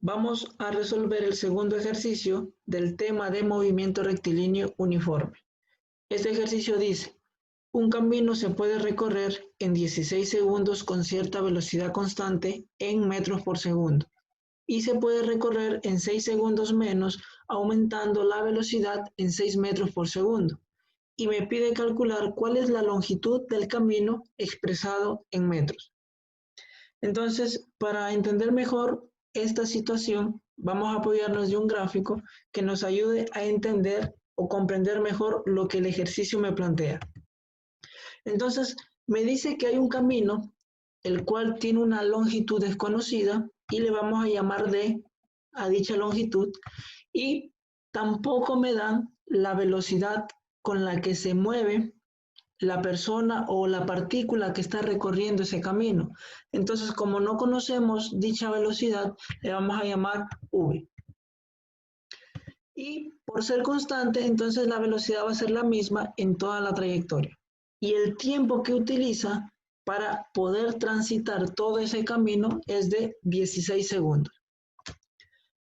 Vamos a resolver el segundo ejercicio del tema de movimiento rectilíneo uniforme. Este ejercicio dice, un camino se puede recorrer en 16 segundos con cierta velocidad constante en metros por segundo y se puede recorrer en 6 segundos menos aumentando la velocidad en 6 metros por segundo. Y me pide calcular cuál es la longitud del camino expresado en metros. Entonces, para entender mejor esta situación, vamos a apoyarnos de un gráfico que nos ayude a entender o comprender mejor lo que el ejercicio me plantea. Entonces, me dice que hay un camino, el cual tiene una longitud desconocida y le vamos a llamar D a dicha longitud, y tampoco me dan la velocidad con la que se mueve la persona o la partícula que está recorriendo ese camino. Entonces, como no conocemos dicha velocidad, le vamos a llamar v. Y por ser constante, entonces la velocidad va a ser la misma en toda la trayectoria. Y el tiempo que utiliza para poder transitar todo ese camino es de 16 segundos.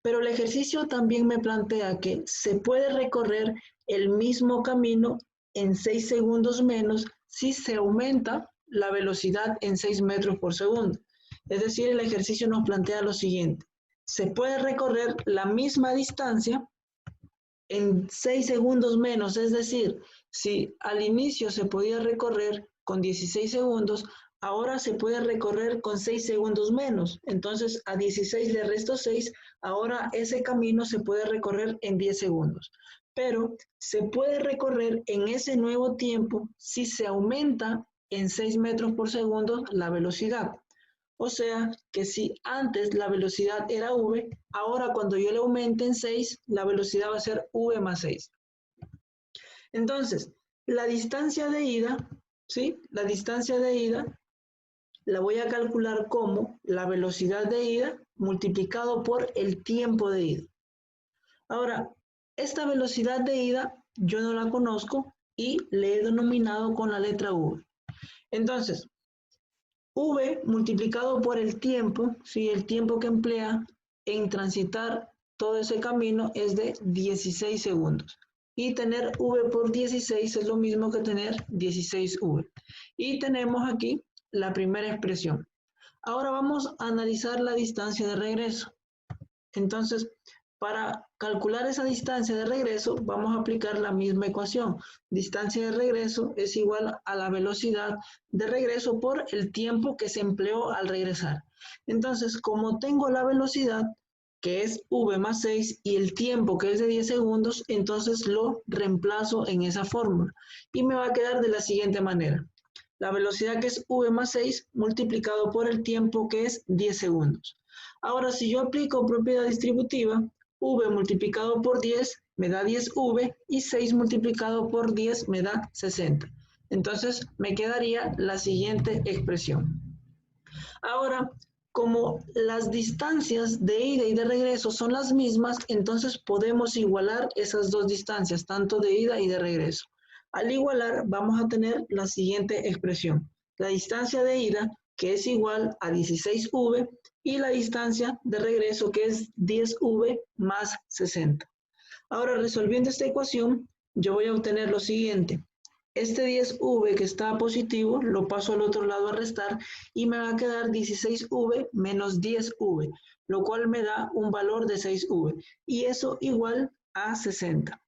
Pero el ejercicio también me plantea que se puede recorrer el mismo camino en 6 segundos menos si se aumenta la velocidad en 6 metros por segundo. Es decir, el ejercicio nos plantea lo siguiente. Se puede recorrer la misma distancia en 6 segundos menos, es decir, si al inicio se podía recorrer con 16 segundos, ahora se puede recorrer con 6 segundos menos. Entonces, a 16 le resto 6, ahora ese camino se puede recorrer en 10 segundos. Pero se puede recorrer en ese nuevo tiempo si se aumenta en 6 metros por segundo la velocidad. O sea que si antes la velocidad era v, ahora cuando yo le aumente en 6, la velocidad va a ser v más 6. Entonces, la distancia de ida, ¿sí? La distancia de ida la voy a calcular como la velocidad de ida multiplicado por el tiempo de ida. Ahora, esta velocidad de ida yo no la conozco y le he denominado con la letra v. Entonces, v multiplicado por el tiempo, ¿sí? El tiempo que emplea en transitar todo ese camino es de 16 segundos. Y tener v por 16 es lo mismo que tener 16v. Y tenemos aquí la primera expresión. Ahora vamos a analizar la distancia de regreso. Entonces, para calcular esa distancia de regreso, vamos a aplicar la misma ecuación. Distancia de regreso es igual a la velocidad de regreso por el tiempo que se empleó al regresar. Entonces, como tengo la velocidad, que es v más 6, y el tiempo, que es de 10 segundos, entonces lo reemplazo en esa fórmula. Y me va a quedar de la siguiente manera. La velocidad, que es v más 6, multiplicado por el tiempo, que es 10 segundos. Ahora, si yo aplico propiedad distributiva, v multiplicado por 10 me da 10v y 6 multiplicado por 10 me da 60. Entonces, me quedaría la siguiente expresión. Ahora, como las distancias de ida y de regreso son las mismas, entonces podemos igualar esas dos distancias, tanto de ida y de regreso. Al igualar, vamos a tener la siguiente expresión. La distancia de ida, que es igual a 16v, y la distancia de regreso, que es 10v más 60. Ahora, resolviendo esta ecuación, yo voy a obtener lo siguiente. Este 10v que está positivo, lo paso al otro lado a restar y me va a quedar 16v menos 10v, lo cual me da un valor de 6v. Y eso igual a 60.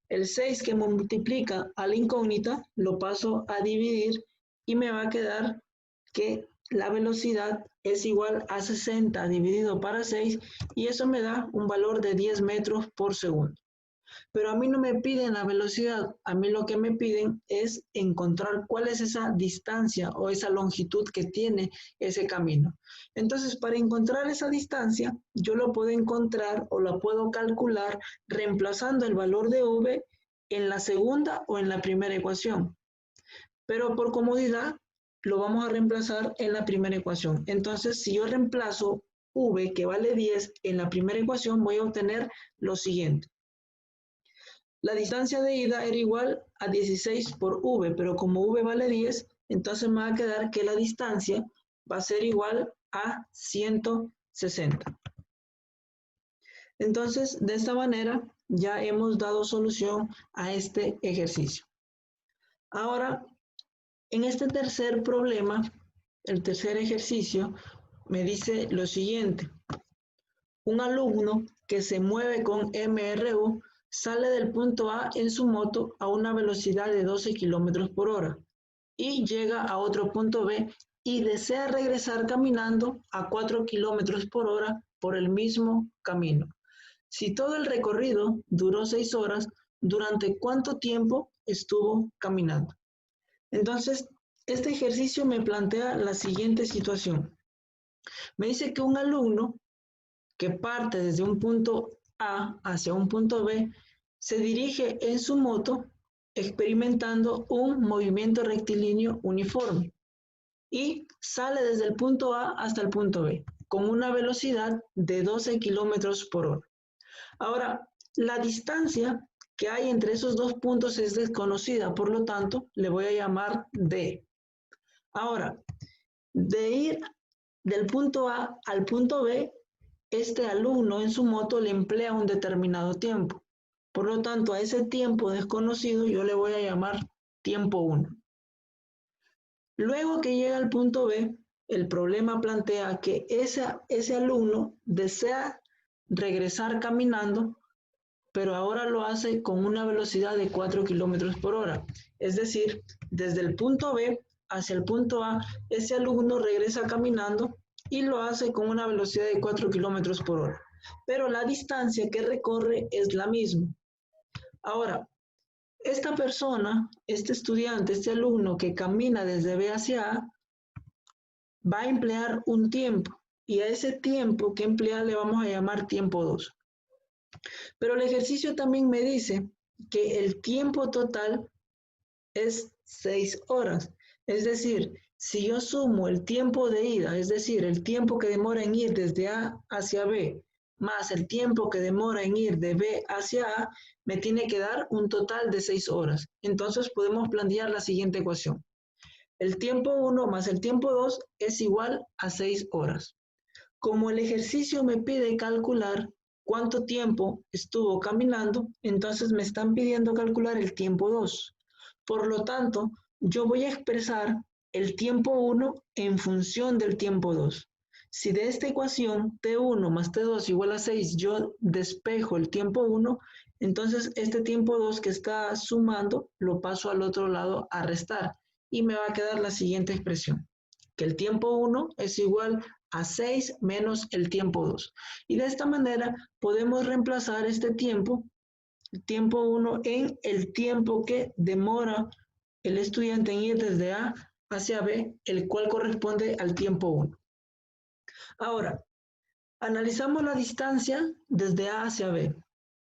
El 6 que multiplica a la incógnita lo paso a dividir y me va a quedar que la velocidad es igual a 60 dividido para 6 y eso me da un valor de 10 metros por segundo. Pero a mí no me piden la velocidad, a mí lo que me piden es encontrar cuál es esa distancia o esa longitud que tiene ese camino. Entonces, para encontrar esa distancia, yo lo puedo encontrar o la puedo calcular reemplazando el valor de v en la segunda o en la primera ecuación. Pero por comodidad, lo vamos a reemplazar en la primera ecuación. Entonces, si yo reemplazo v, que vale 10, en la primera ecuación, voy a obtener lo siguiente. La distancia de ida era igual a 16 por v, pero como v vale 10, entonces me va a quedar que la distancia va a ser igual a 160. Entonces, de esta manera ya hemos dado solución a este ejercicio. Ahora, en este tercer problema, el tercer ejercicio, me dice lo siguiente. Un alumno que se mueve con MRU sale del punto A en su moto a una velocidad de 12 kilómetros por hora y llega a otro punto B y desea regresar caminando a 4 kilómetros por hora por el mismo camino. Si todo el recorrido duró 6 horas, ¿durante cuánto tiempo estuvo caminando? Entonces, este ejercicio me plantea la siguiente situación. Me dice que un alumno que parte desde un punto A hacia un punto B se dirige en su moto experimentando un movimiento rectilíneo uniforme y sale desde el punto A hasta el punto B con una velocidad de 12 kilómetros por hora. Ahora, la distancia que hay entre esos dos puntos es desconocida, por lo tanto, le voy a llamar D. Ahora, de ir del punto A al punto B, este alumno en su moto le emplea un determinado tiempo. Por lo tanto, a ese tiempo desconocido yo le voy a llamar tiempo 1. Luego que llega al punto B, el problema plantea que ese alumno desea regresar caminando, pero ahora lo hace con una velocidad de 4 kilómetros por hora. Es decir, desde el punto B hacia el punto A, ese alumno regresa caminando y lo hace con una velocidad de 4 kilómetros por hora. Pero la distancia que recorre es la misma. Ahora, esta persona, este estudiante, este alumno que camina desde B hacia A, va a emplear un tiempo y a ese tiempo que emplea le vamos a llamar tiempo 2. Pero el ejercicio también me dice que el tiempo total es 6 horas. Es decir, si yo sumo el tiempo de ida, es decir, el tiempo que demora en ir desde A hacia B, más el tiempo que demora en ir de B hacia A, me tiene que dar un total de 6 horas. Entonces podemos plantear la siguiente ecuación. El tiempo 1 más el tiempo 2 es igual a 6 horas. Como el ejercicio me pide calcular cuánto tiempo estuvo caminando, entonces me están pidiendo calcular el tiempo 2. Por lo tanto, yo voy a expresar el tiempo 1 en función del tiempo 2. Si de esta ecuación T1 más T2 igual a 6 yo despejo el tiempo 1, entonces este tiempo 2 que está sumando lo paso al otro lado a restar y me va a quedar la siguiente expresión, que el tiempo 1 es igual a 6 menos el tiempo 2. Y de esta manera podemos reemplazar este tiempo, el tiempo 1, en el tiempo que demora el estudiante en ir desde A hacia B, el cual corresponde al tiempo 1. Ahora, analizamos la distancia desde A hacia B.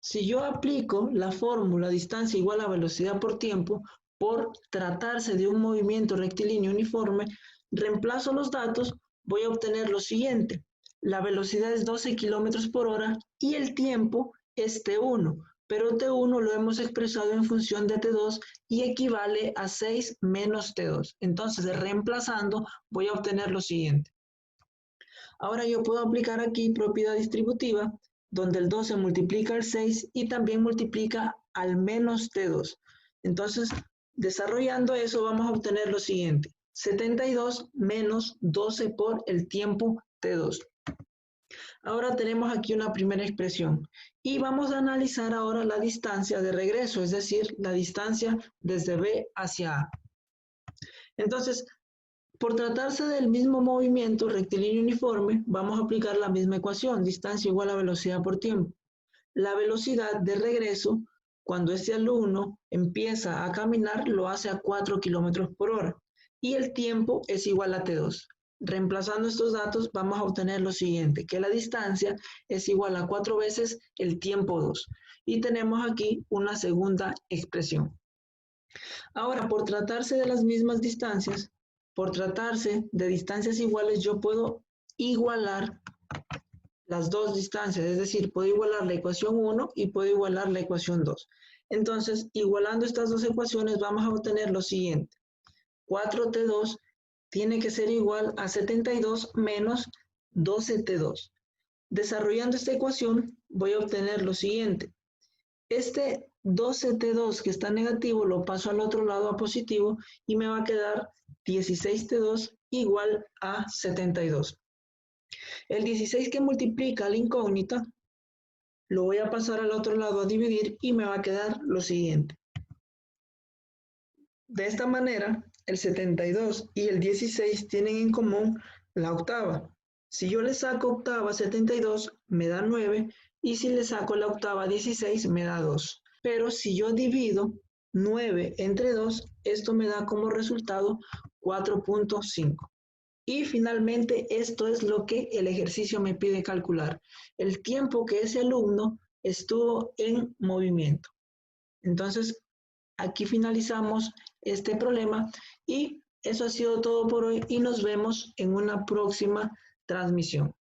Si yo aplico la fórmula distancia igual a velocidad por tiempo, por tratarse de un movimiento rectilíneo uniforme, reemplazo los datos, voy a obtener lo siguiente. La velocidad es 12 kilómetros por hora y el tiempo es T1, pero T1 lo hemos expresado en función de T2 y equivale a 6 menos T2. Entonces, reemplazando, voy a obtener lo siguiente. Ahora yo puedo aplicar aquí propiedad distributiva, donde el 2 se multiplica al 6 y también multiplica al menos T2. Entonces, desarrollando eso, vamos a obtener lo siguiente. 72 menos 12 por el tiempo T2. Ahora tenemos aquí una primera expresión. Y vamos a analizar ahora la distancia de regreso, es decir, la distancia desde B hacia A. Entonces, por tratarse del mismo movimiento rectilíneo uniforme, vamos a aplicar la misma ecuación, distancia igual a velocidad por tiempo. La velocidad de regreso, cuando este alumno empieza a caminar, lo hace a 4 kilómetros por hora y el tiempo es igual a T2. Reemplazando estos datos, vamos a obtener lo siguiente, que la distancia es igual a 4 veces el tiempo 2. Y tenemos aquí una segunda expresión. Ahora, por tratarse de las mismas distancias, por tratarse de distancias iguales, yo puedo igualar las dos distancias, es decir, puedo igualar la ecuación 1 y puedo igualar la ecuación 2. Entonces, igualando estas dos ecuaciones, vamos a obtener lo siguiente. 4T2 tiene que ser igual a 72 menos 12T2. Desarrollando esta ecuación, voy a obtener lo siguiente. Este 12T2 que está negativo lo paso al otro lado a positivo y me va a quedar 16T2 igual a 72. El 16 que multiplica la incógnita lo voy a pasar al otro lado a dividir y me va a quedar lo siguiente. De esta manera, el 72 y el 16 tienen en común la octava. Si yo le saco octava a 72, me da 9, y si le saco la octava a 16, me da 2. Pero si yo divido 9 entre 2, esto me da como resultado 4.5. Y finalmente, esto es lo que el ejercicio me pide calcular: el tiempo que ese alumno estuvo en movimiento. Entonces, aquí finalizamos este problema y eso ha sido todo por hoy y nos vemos en una próxima transmisión.